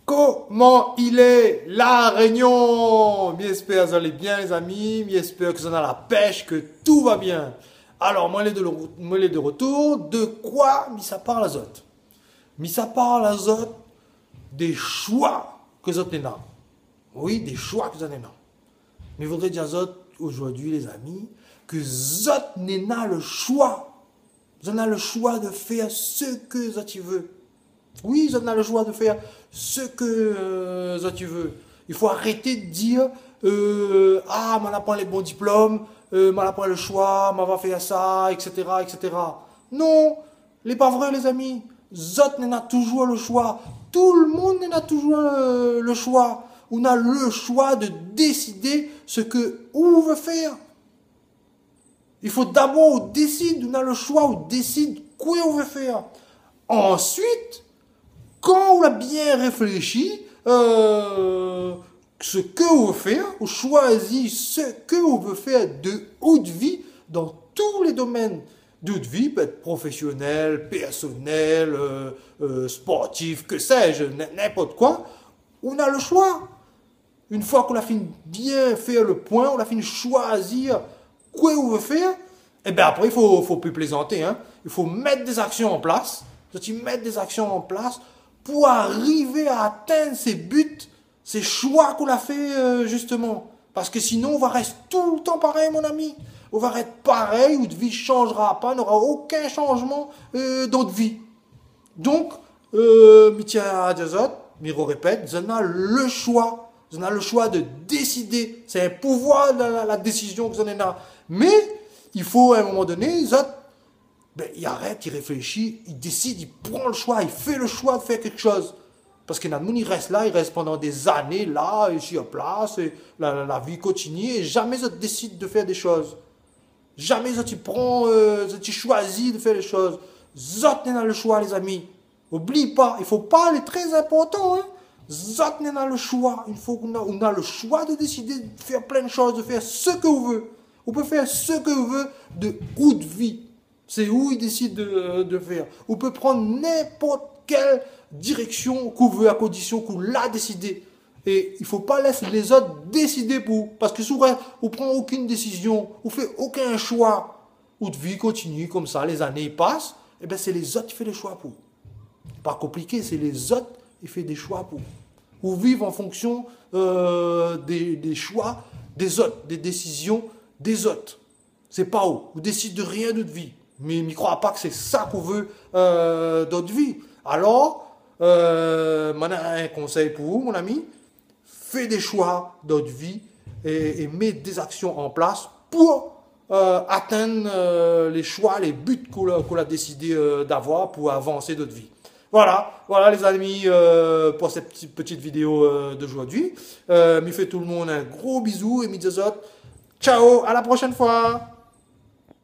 Comment il est la Réunion? J'espère que vous allez bien les amis, j'espère que vous en avez la pêche, que tout va bien. Alors, moi les de retour, de quoi mis à part l'azote? Mis à part l'azote, des choix que vous avez. Oui, des choix que vous avez. Mais je voudrais dire aujourd'hui les amis, que vous avez le choix. Vous avez le choix de faire ce que vous veut. Oui, vous avez le choix de faire ce que tu veux. Il faut arrêter de dire ah, m'en a pas les bons diplômes, m'en a pas le choix, m'en va faire ça, etc., etc. Non, les pas vrai, les amis. Zot n'a toujours le choix. Tout le monde n'a toujours le choix. On a le choix de décider ce que on veut faire. Il faut d'abord décider, on a le choix, on décide quoi on veut faire. Ensuite, quand on a bien réfléchi, ce que on veut faire, on choisit ce que on veut faire de haute vie dans tous les domaines. De haute vie peut être professionnel, personnel, sportif, que sais-je, n'importe quoi. On a le choix. Une fois qu'on a fini bien faire le point, on a fini choisir quoi on veut faire, et bien après il faut plus plaisanter. Hein. Il faut mettre des actions en place. Mettre des actions en place pour arriver à atteindre ces buts, ces choix qu'on a fait justement. Parce que sinon, on va rester tout le temps pareil, mon ami. On va rester pareil, notre vie ne changera pas, n'aura aucun changement dans notre vie. Donc, tiens, je répète, on a le choix. On a le choix de décider. C'est un pouvoir de la décision que vous en avez. Mais, il faut à un moment donné, il arrête, il réfléchit, il décide, il prend le choix, il fait le choix de faire quelque chose. Parce que il reste là, il reste pendant des années là, ici en place, et la vie continue, et jamais il décide de faire des choses. Jamais il choisit de faire les choses. Zot n'a le choix, les amis. N'oublie pas, il ne faut pas, c'est très important. Hein? Zot n'a le choix. On a le choix de décider de faire plein de choses, de faire ce que vous veut. On peut faire ce que vous veut de haute vie. C'est où il décide de faire. On peut prendre n'importe quelle direction qu'on veut à condition qu'on l'a décidé. Et il ne faut pas laisser les autres décider pour. Parce que souvent, on ne prend aucune décision, on ne fait aucun choix. Notre vie continue comme ça, les années passent, et bien c'est les autres qui font les choix pour. Pas compliqué, c'est les autres qui font des choix pour. Ou vivent en fonction des choix des autres, des décisions des autres. C'est pas où. On décide de rien de notre vie. Mais ne crois pas que c'est ça qu'on veut dans notre vie. Alors, moi, j'ai un conseil pour vous, mon ami. Fais des choix dans votre vie et mets des actions en place pour atteindre les choix, les buts qu'on a décidé d'avoir pour avancer notre vie. Voilà les amis pour cette petite vidéo d'aujourd'hui. Me fait tout le monde un gros bisou et me dit ciao, à la prochaine fois.